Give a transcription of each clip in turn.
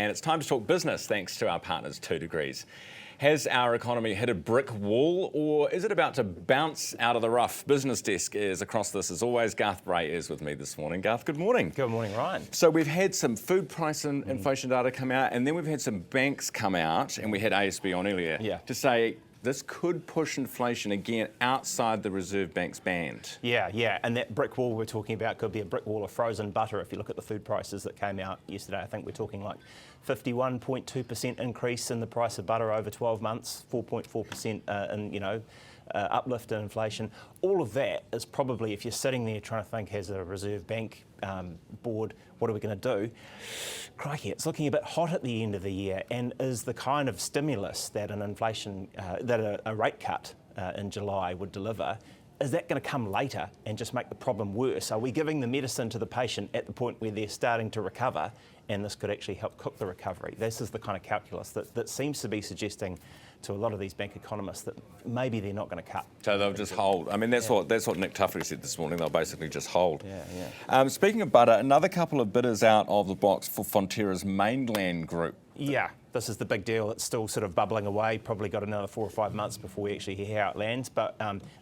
and it's time to talk business thanks to our partners 2degrees. Has our economy hit a brick wall, or is it about to bounce out of the rough? Business Desk is across this as always. Garth Bray is with me this morning. Garth, good morning. Good morning, Ryan. So we've had some food price and inflation data come out, and then we've had some banks come out, and we had ASB on earlier to say this could push inflation again outside the Reserve Bank's band. Yeah, and that brick wall we're talking about could be a brick wall of frozen butter. If you look at the food prices that came out yesterday, I think we're talking like 51.2% increase in the price of butter over 12 months, 4.4% in, uplift in inflation. All of that is probably, if you're sitting there trying to think as a Reserve Bank board, what are we going to do? Crikey, it's looking a bit hot at the end of the year, and is the kind of stimulus that an inflation, that a rate cut in July would deliver, is that going to come later and just make the problem worse? Are we giving the medicine to the patient at the point where they're starting to recover, and this could actually help cook the recovery? This is the kind of calculus that seems to be suggesting to a lot of these bank economists that maybe they're not going to cut. So they'll just hold. I mean, that's what Nick Tuffley said this morning. They'll basically just hold. Yeah. Speaking of butter, another couple of bidders out of the box for Fonterra's mainland group. Yeah, this is the big deal. It's still sort of bubbling away. Probably got another 4 or 5 months before we actually hear how it lands. But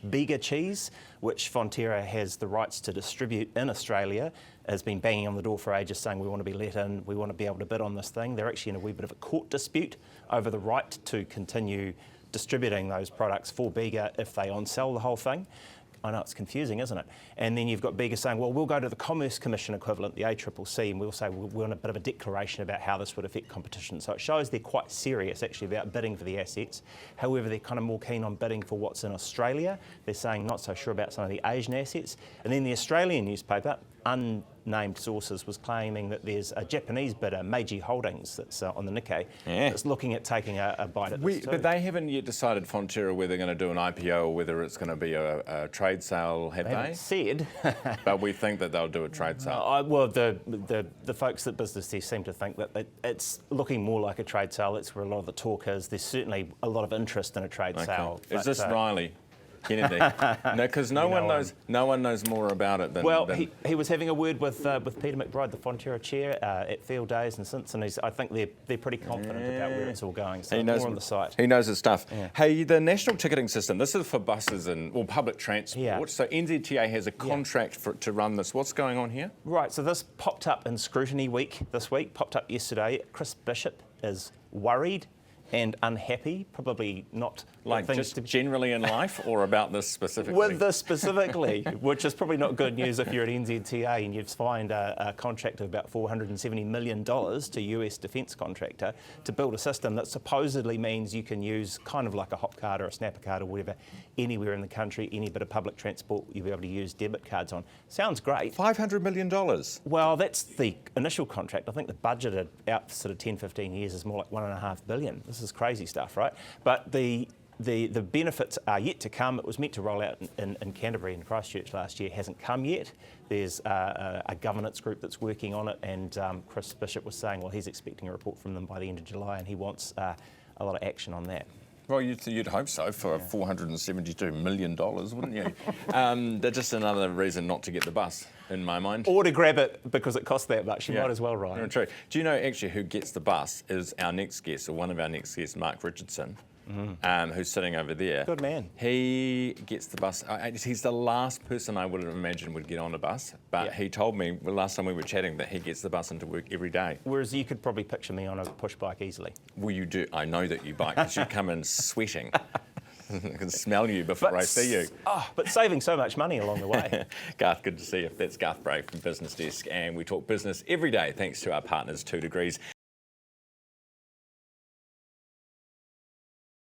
Bega cheese, which Fonterra has the rights to distribute in Australia, has been banging on the door for ages saying we want to be let in, we want to be able to bid on this thing. They're actually in a wee bit of a court dispute over the right to continue distributing those products for Bega if they on-sell the whole thing. I know it's confusing, isn't it? And then you've got Bega saying, well, we'll go to the Commerce Commission equivalent, the ACCC, and we'll say we want a bit of a declaration about how this would affect competition. So it shows they're quite serious, actually, about bidding for the assets. However, they're kind of more keen on bidding for what's in Australia. They're saying not so sure about some of the Asian assets. And then the Australian newspaper, unnamed sources, was claiming that there's a Japanese bidder, Meiji Holdings, that's on the Nikkei, that's looking at taking a bite at this too. But they haven't yet decided, Fonterra, whether they're going to do an IPO or whether it's going to be a trade sale, have they? Haven't said. But we think that they'll do a trade sale. Well, the folks at Business Desk seem to think that it's looking more like a trade sale. That's where a lot of the talk is. There's certainly a lot of interest in a trade sale. Is this Riley Kennedy? No, because no one knows more about it than. Well, he was having a word with Peter McBride, the Fonterra chair, at Field Days and since, and I think they're pretty confident about where it's all going. So more on the site. He knows his stuff. Yeah. Hey, the national ticketing system. This is for buses and public transport. Yeah. So NZTA has a contract to run this. What's going on here? Right. So this popped up in Scrutiny Week this week. Popped up yesterday. Chris Bishop is worried and unhappy, probably not like just generally in life, or about this specifically? With this specifically, which is probably not good news if you're at NZTA and you've signed a contract of about $470 million to US defence contractor to build a system that supposedly means you can use kind of like a hop card or a snapper card or whatever anywhere in the country, any bit of public transport you'll be able to use debit cards on. Sounds great. $500 million? Well, that's the initial contract. I think the budget out for sort of 10, 15 years is more like $1.5 billion. This is crazy stuff, right? But the benefits are yet to come. It was meant to roll out in Canterbury and Christchurch last year. It hasn't come yet. There's a governance group that's working on it, and Chris Bishop was saying, well, he's expecting a report from them by the end of July, and he wants a lot of action on that. Well, you'd hope so for $472 million, wouldn't you? That's just another reason not to get the bus, in my mind. Or to grab it because it costs that much. You might as well, Ryan. True. Do you know actually who gets the bus is our next guest, or one of our next guests, Mark Richardson, who's sitting over there. Good man. He gets the bus. He's the last person I would have imagined would get on a bus, but he told me last time we were chatting that he gets the bus into work every day. Whereas you could probably picture me on a push bike easily. Well, you do. I know that you bike because you come in sweating. I can smell you before I see you. But saving so much money along the way. Garth, good to see you. That's Garth Bray from Business Desk, and we talk business every day thanks to our partners 2degrees.